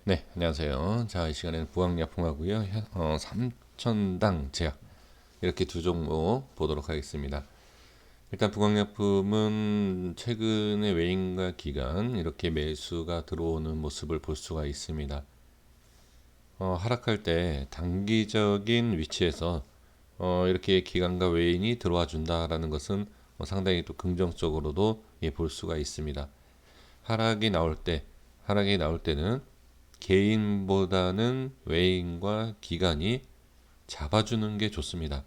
네, 안녕하세요. 자, 이 시간에는 부강약품하고요. 3천당 제약 이렇게 두 종목 보도록 하겠습니다. 일단 부강약품은 최근에 외인과 기관 이렇게 매수가 들어오는 모습을 볼 수가 있습니다. 하락할 때 단기적인 위치에서 이렇게 기관과 외인이 들어와 준다라는 것은 상당히 또 긍정적으로도 볼 수가 있습니다. 하락이 나올 때, 하락이 나올 때는 개인보다는 외인과 기관이 잡아주는 게 좋습니다.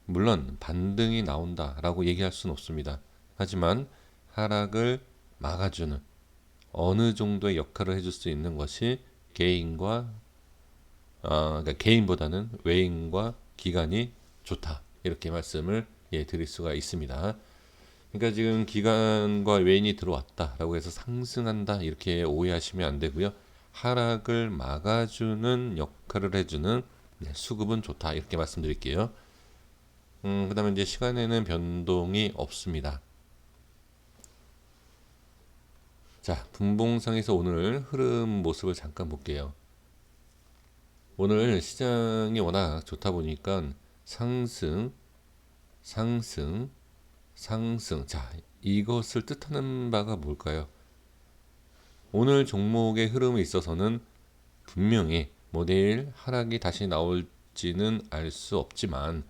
물론 반등이 나온다라고 얘기할 수는 없습니다. 하지만 하락을 막아주는 어느 정도의 역할을 해줄 수 있는 것이 개인과 그러니까 개인보다는 외인과 기관이 좋다 이렇게 말씀을 드릴 수가 있습니다. 그러니까 지금 기관과 외인이 들어왔다라고 해서 상승한다 이렇게 오해하시면 안 되고요. 하락을 막아주는 역할을 해주는 수급은 좋다 이렇게 말씀드릴게요. 그다음에 이제 시간에는 변동이 없습니다. 자, 분봉상에서 오늘 흐름 모습을 잠깐 볼게요. 오늘 시장이 워낙 좋다 보니까 상승, 상승, 상승. 자, 이것을 뜻하는 바가 뭘까요? 오늘 종목의 흐름에 있어서는 분명히 내일 하락이 다시 나올지는 알 수 없지만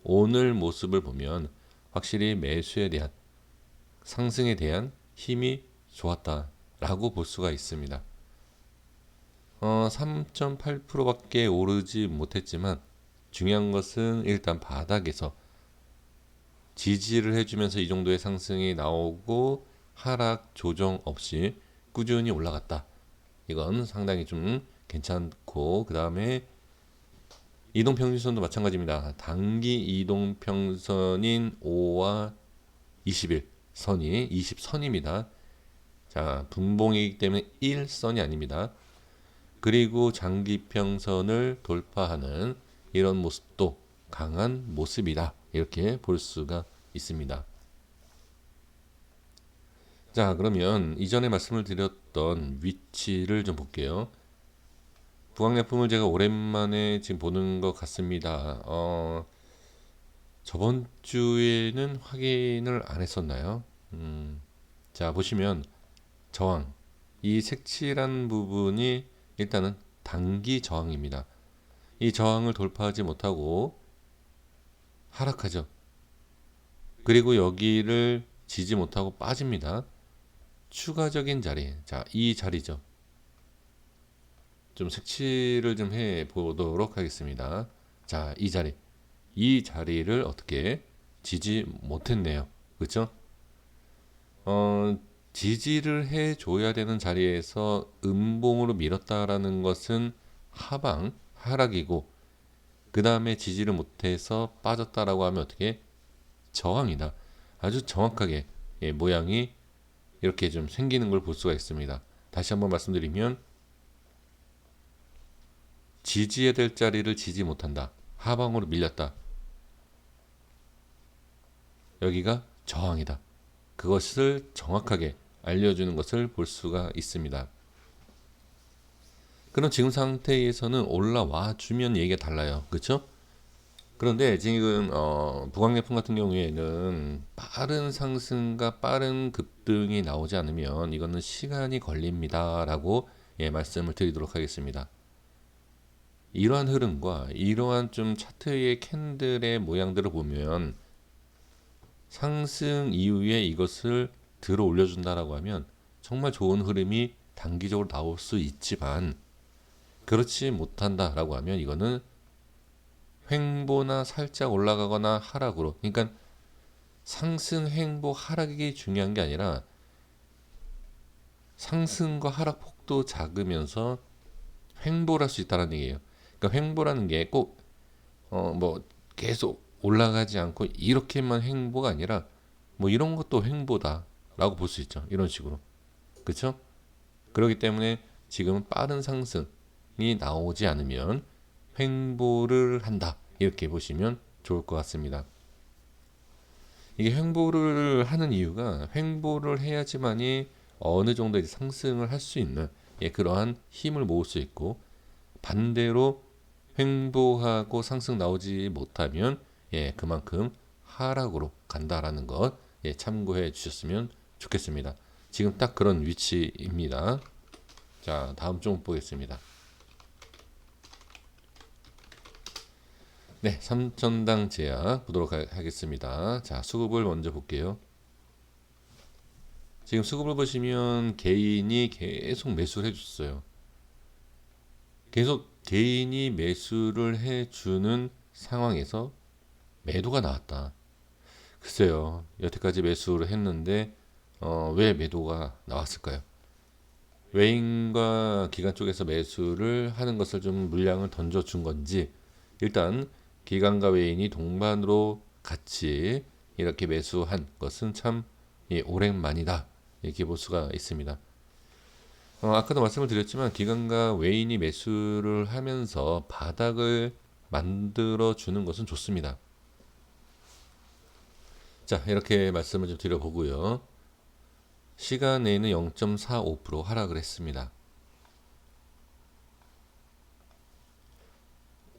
오늘 모습을 보면 확실히 매수에 대한 상승에 대한 힘이 좋았다라고 볼 수가 있습니다. 3.8%밖에 오르지 못했지만 중요한 것은 일단 바닥에서 지지를 해주면서 이 정도의 상승이 나오고 하락 조정 없이 꾸준히 올라갔다. 이건 상당히 좀 괜찮고, 그 다음에 이동평균선도 마찬가지입니다. 단기 이동평선인 5와 20일 선이 20선입니다. 자, 분봉이기 때문에 1선이 아닙니다. 그리고 장기평선을 돌파하는 이런 모습도 강한 모습이다. 이렇게 볼 수가 있습니다. 자, 그러면 이전에 말씀을 드렸던 위치를 좀 볼게요. 부강약품을 제가 오랜만에 지금 보는 것 같습니다. 저번 주에는 확인을 안 했었나요? 자, 보시면 저항. 이 색칠한 부분이 일단은 단기 저항입니다. 이 저항을 돌파하지 못하고 하락하죠. 그리고 여기를 지지 못하고 빠집니다. 추가적인 자리. 자, 이 자리죠. 좀 색칠을 좀 해 보도록 하겠습니다. 자, 이 자리. 이 자리를 어떻게 지지 못했네요. 그렇죠? 지지를 해 줘야 되는 자리에서 음봉으로 밀었다라는 것은 하방, 하락이고 그 다음에 지지를 못해서 빠졌다라고 하면 어떻게 저항이다. 아주 정확하게 모양이 이렇게 좀 생기는 걸 볼 수가 있습니다. 다시 한번 말씀드리면 지지해야 될 자리를 지지 못한다. 하방으로 밀렸다. 여기가 저항이다. 그것을 정확하게 알려주는 것을 볼 수가 있습니다. 그럼 지금 상태에서는 올라와 주면 얘기가 달라요. 그렇죠? 그런데 지금 부강약품 같은 경우에는 빠른 상승과 빠른 급등이 나오지 않으면 이거는 시간이 걸립니다라고 말씀을 드리도록 하겠습니다. 이러한 흐름과 이러한 좀 차트의 캔들의 모양들을 보면 상승 이후에 이것을 들어 올려준다라고 하면 정말 좋은 흐름이 단기적으로 나올 수 있지만 그렇지 못한다라고 하면 이거는 횡보나 살짝 올라가거나 하락으로, 그러니까 상승, 횡보, 하락이 중요한 게 아니라 상승과 하락 폭도 작으면서 횡보를 할 수 있다는 얘기예요. 그러니까 횡보라는 게 꼭 계속 올라가지 않고 이렇게만 횡보가 아니라 이런 것도 횡보다라고 볼 수 있죠. 이런 식으로. 그렇죠? 그렇기 때문에 지금은 빠른 상승이 나오지 않으면 횡보를 한다. 이렇게 보시면 좋을 것 같습니다. 이게 횡보를 하는 이유가 횡보를 해야지만이 어느 정도 이제 상승을 할 수 있는 예, 그러한 힘을 모을 수 있고, 반대로 횡보하고 상승 나오지 못하면 예, 그만큼 하락으로 간다라는 것 예, 참고해 주셨으면 좋겠습니다. 지금 딱 그런 위치입니다. 자, 다음 종 보겠습니다. 네, 3천당 제약 보도록 하겠습니다. 자, 수급을 먼저 볼게요. 지금 수급을 보시면 개인이 계속 매수를 해줬어요. 계속 개인이 매수를 해주는 상황에서 매도가 나왔다. 글쎄요, 여태까지 매수를 했는데 왜 매도가 나왔을까요? 외인과 기관 쪽에서 매수를 하는 것을 좀 물량을 던져준 건지, 일단 기관과 외인이 동반으로 같이 이렇게 매수한 것은 참 예, 오랜만이다, 이렇게 볼 수가 있습니다. 아까도 말씀을 드렸지만 기관과 외인이 매수를 하면서 바닥을 만들어 주는 것은 좋습니다. 자, 이렇게 말씀을 좀 드려보고요. 시간 내에는 0.45% 하락을 했습니다.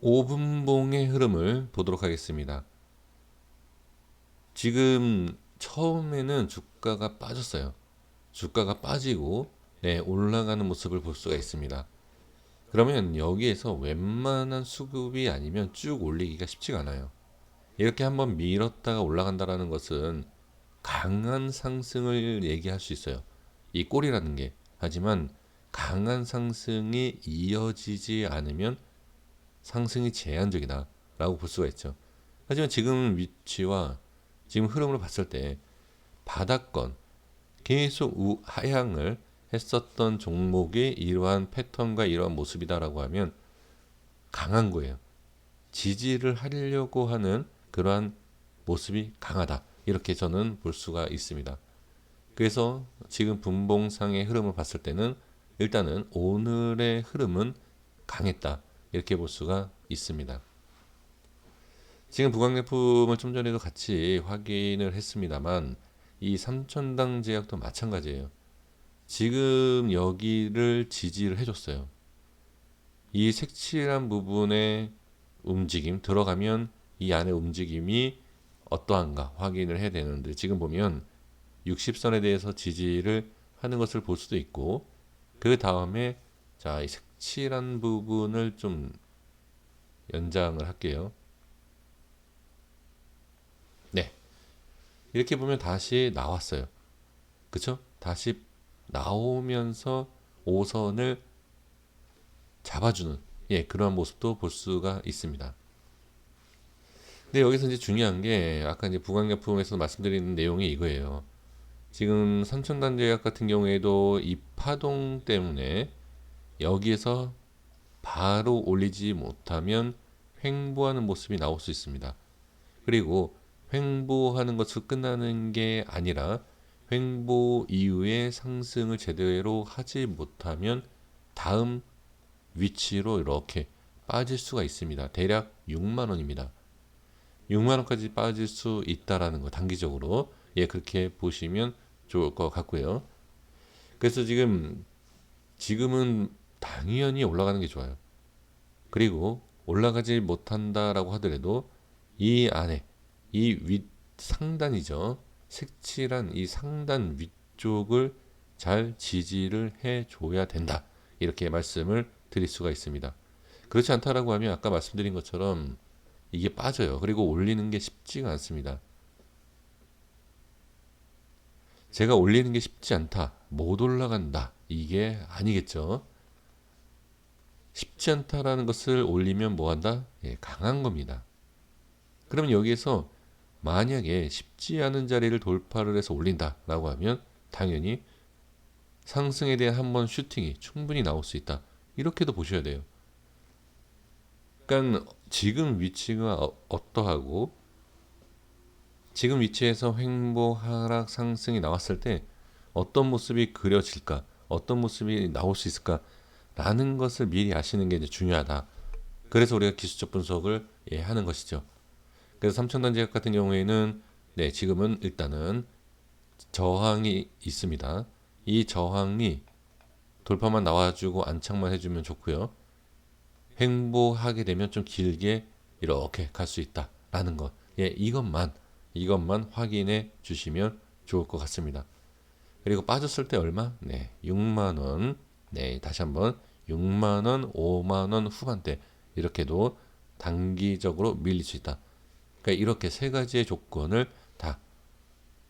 5분봉의 흐름을 보도록 하겠습니다. 지금 처음에는 주가가 빠졌어요. 주가가 빠지고 네, 올라가는 모습을 볼 수가 있습니다. 그러면 여기에서 웬만한 수급이 아니면 쭉 올리기가 쉽지가 않아요. 이렇게 한번 밀었다가 올라간다라는 것은 강한 상승을 얘기할 수 있어요. 이 꼴이라는 게. 하지만 강한 상승이 이어지지 않으면 상승이 제한적이다 라고 볼 수가 있죠. 하지만 지금 위치와 지금 흐름을 봤을 때 바닥권 계속 하향을 했었던 종목이 이러한 패턴과 이러한 모습이다라고 하면 강한 거예요. 지지를 하려고 하는 그러한 모습이 강하다, 이렇게 저는 볼 수가 있습니다. 그래서 지금 분봉상의 흐름을 봤을 때는 일단은 오늘의 흐름은 강했다, 이렇게 볼 수가 있습니다. 지금 부강래품을 좀 전에도 같이 확인을 했습니다만 이 삼천당 제약도 마찬가지예요. 지금 여기를 지지를 해줬어요. 이 색칠한 부분의 움직임 들어가면 이 안의 움직임이 어떠한가 확인을 해야 되는데, 지금 보면 60선에 대해서 지지를 하는 것을 볼 수도 있고, 그 다음에 자, 이 색칠한 부분을 좀 연장을 할게요. 네, 이렇게 보면 다시 나왔어요. 그쵸? 다시 나오면서 5선을 잡아주는 예, 그런 모습도 볼 수가 있습니다. 근데 여기서 이제 중요한 게 아까 이제 부강약품에서 말씀드리는 내용이 이거예요. 지금 삼천단제약 같은 경우에도 이 파동 때문에 여기에서 바로 올리지 못하면 횡보하는 모습이 나올 수 있습니다. 그리고 횡보하는 것으로 끝나는 게 아니라 횡보 이후에 상승을 제대로 하지 못하면 다음 위치로 이렇게 빠질 수가 있습니다. 대략 6만 원입니다. 6만 원까지 빠질 수 있다라는 거 단기적으로 예, 그렇게 보시면 좋을 것 같고요. 그래서 지금은 당연히 올라가는 게 좋아요. 그리고 올라가지 못한다라고 하더라도 이 안에 이 윗 상단이죠. 색칠한 이 상단 위쪽을 잘 지지를 해 줘야 된다, 이렇게 말씀을 드릴 수가 있습니다. 그렇지 않다라고 하면 아까 말씀드린 것처럼 이게 빠져요. 그리고 올리는 게 쉽지가 않습니다. 제가 올리는 게 쉽지 않다, 못 올라간다, 이게 아니겠죠. 쉽지 않다라는 것을 올리면 뭐한다? 예, 강한 겁니다. 그러면 여기에서 만약에 쉽지 않은 자리를 돌파를 해서 올린다라고 하면 당연히 상승에 대한 한번 슈팅이 충분히 나올 수 있다, 이렇게도 보셔야 돼요. 그러니까 지금 위치가 어떠하고 지금 위치에서 횡보 하락 상승이 나왔을 때 어떤 모습이 그려질까, 어떤 모습이 나올 수 있을까 라는 것을 미리 아시는 게 이제 중요하다. 그래서 우리가 기술적 분석을 예, 하는 것이죠. 그래서 삼천단제약 같은 경우에는 네, 지금은 일단은 저항이 있습니다. 이 저항이 돌파만 나와주고 안착만 해주면 좋고요. 횡보하게 되면 좀 길게 이렇게 갈 수 있다라는 것. 예, 이것만 확인해 주시면 좋을 것 같습니다. 그리고 빠졌을 때 얼마? 네, 6만 원. 네, 다시 한번 6만 원, 5만 원 후반대 이렇게도 단기적으로 밀릴 수 있다. 그러니까 이렇게 세 가지의 조건을 다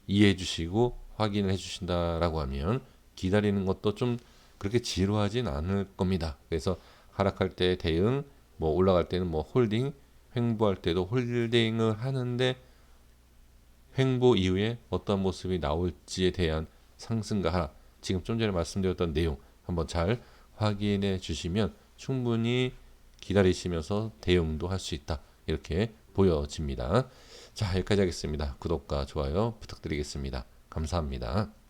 이해해 주시고 확인을 해 주신다라고 하면 기다리는 것도 좀 그렇게 지루하진 않을 겁니다. 그래서 하락할 때 대응, 뭐 올라갈 때는 뭐 홀딩, 횡보할 때도 홀딩을 하는데 횡보 이후에 어떤 모습이 나올지에 대한 상승과 하락, 지금 좀 전에 말씀드렸던 내용 한번 잘 확인해 주시면 충분히 기다리시면서 대응도 할 수 있다. 이렇게 보여집니다. 자, 여기까지 하겠습니다. 구독과 좋아요 부탁드리겠습니다. 감사합니다.